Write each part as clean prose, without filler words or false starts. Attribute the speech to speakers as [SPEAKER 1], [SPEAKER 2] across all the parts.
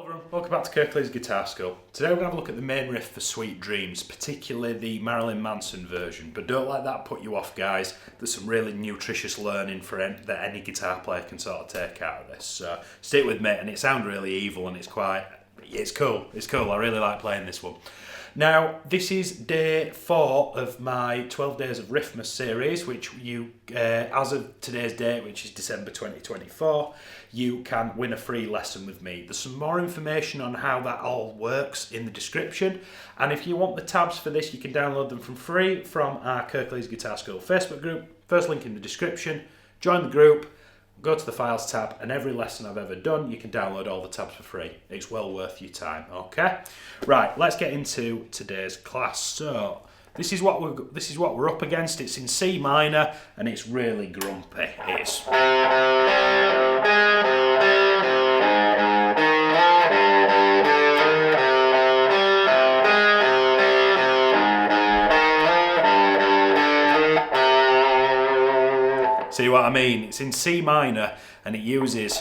[SPEAKER 1] Everyone, welcome back to Kirklees Guitar School. Today we're going to have a look at the main riff for Sweet Dreams, particularly the Marilyn Manson version. But don't let that put you off, guys. There's some really nutritious learning that any guitar player can sort of take out of this. So stick with me, and it sounds really evil, and it's cool. It's cool. I really like playing this one. Now, this is day 4 of my 12 Days of Riffmas series, which you, as of today's date, which is December 2024, you can win a free lesson with me. There's some more information on how that all works in the description, and if you want the tabs for this, you can download them for free from our Kirklees Guitar School Facebook group. First link in the description. Join the group. Go to the Files tab, and every lesson I've ever done, you can download all the tabs for free. It's well worth your time, okay? Right, let's get into today's class. So, this is what we're up against. It's in C minor, and it's really grumpy. It's... See what I mean? It's in C minor and it uses...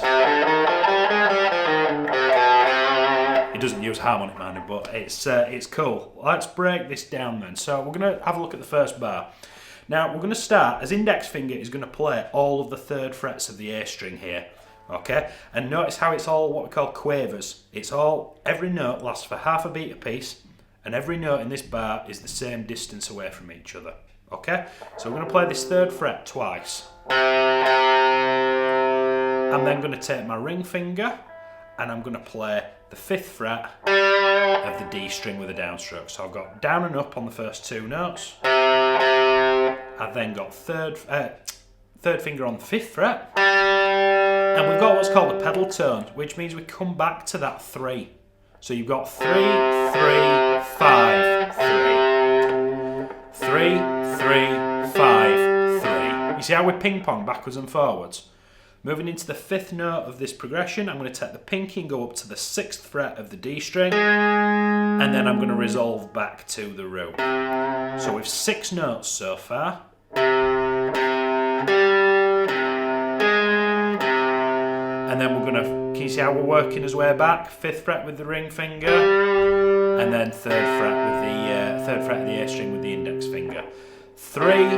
[SPEAKER 1] It doesn't use harmonic minor, but it's cool. Let's break this down then. So we're going to have a look at the first bar. Now we're going to start, as index finger is going to play all of the 3rd frets of the A string here. Okay? And notice how it's all what we call quavers. It's all, every note lasts for half a beat apiece, and every note in this bar is the same distance away from each other. Okay? So we're going to play this 3rd fret twice. I'm then going to take my ring finger and I'm going to play the 5th fret of the D string with a downstroke. So I've got down and up on the first 2 notes. I've then got third finger on the 5th fret. And we've got what's called a pedal tone, which means we come back to that 3. So you've got 3, 3, 5, 3. 3, 3, 5, 3. You see how we ping pong backwards and forwards? Moving into the 5th note of this progression, I'm going to take the pinky and go up to the 6th fret of the D string, and then I'm going to resolve back to the root. So with 6 notes so far. And then we're going to, can you see how we're working his way back? 5th fret with the ring finger, and then 3rd fret with the 3rd fret of the A string with the index finger. 3,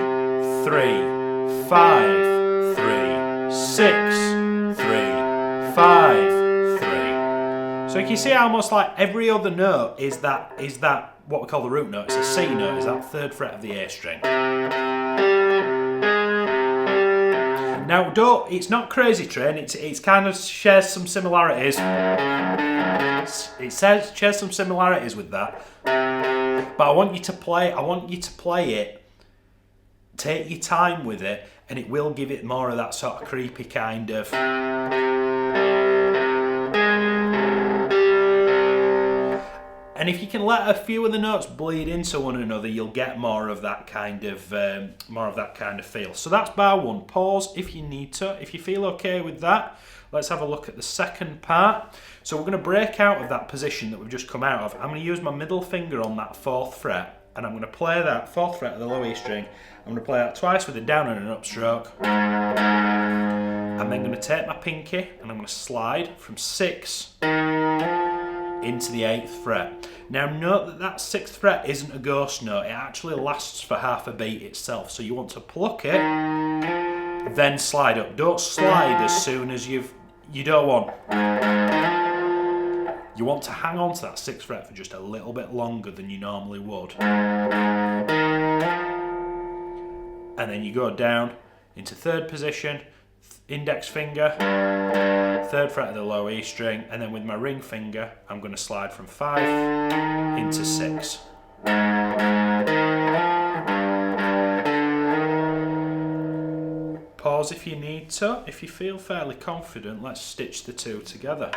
[SPEAKER 1] 3. 5, 3, 6, 3, 5, 3. So you can see almost like every other note is that what we call the root note. It's a C note, is that 3rd fret of the A string. Now it's not Crazy Train, it's kind of shares some similarities. Shares some similarities with that. But I want you to play it. Take your time with it, and it will give it more of that sort of creepy kind of... And if you can let a few of the notes bleed into one another, you'll get more of that kind of feel. So that's bar 1. Pause if you need to. If you feel okay with that, let's have a look at the second part. So we're going to break out of that position that we've just come out of. I'm going to use my middle finger on that 4th fret, and I'm going to play that 4th fret of the low E string. I'm going to play that twice with a down and an up stroke. I'm then going to take my pinky and I'm going to slide from 6 into the 8th fret. Now note that 6th fret isn't a ghost note, it actually lasts for half a beat itself. So you want to pluck it, then slide up. Don't slide as soon as you don't want. You want to hang on to that 6th fret for just a little bit longer than you normally would. And then you go down into 3rd position, index finger, 3rd fret of the low E string, and then with my ring finger, I'm going to slide from 5 into 6. Pause if you need to. If you feel fairly confident, let's stitch the 2 together.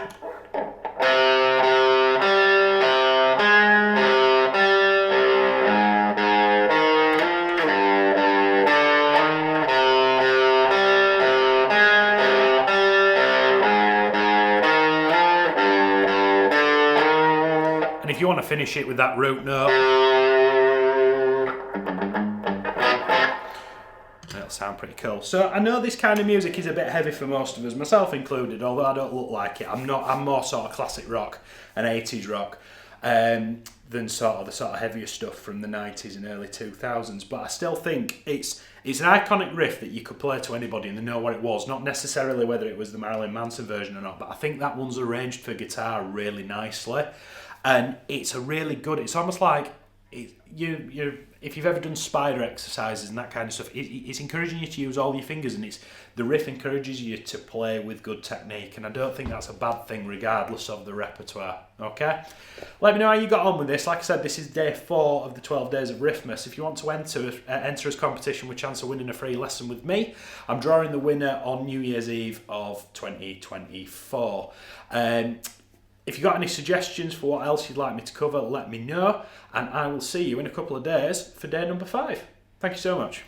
[SPEAKER 1] And if you want to finish it with that root note, sound pretty cool. So I know this kind of music is a bit heavy for most of us, myself included, although I don't look like it. I'm more sort of classic rock and 80s rock than the sort of heavier stuff from the 90s and early 2000s. But I still think it's an iconic riff that you could play to anybody and they know what it was. Not necessarily whether it was the Marilyn Manson version or not, but I think that one's arranged for guitar really nicely. And it's a really good, it's almost like, if you've ever done spider exercises and that kind of stuff, it's encouraging you to use all your fingers, and the riff encourages you to play with good technique, and I don't think that's a bad thing regardless of the repertoire. Okay, let me know how you got on with this. Like I said, this is day 4 of the 12 days of Riffmas. If you want to enter as competition with chance of winning a free lesson with me, I'm drawing the winner on New Year's Eve of 2024. If you've got any suggestions for what else you'd like me to cover, let me know, and I will see you in a couple of days for day number 5. Thank you so much.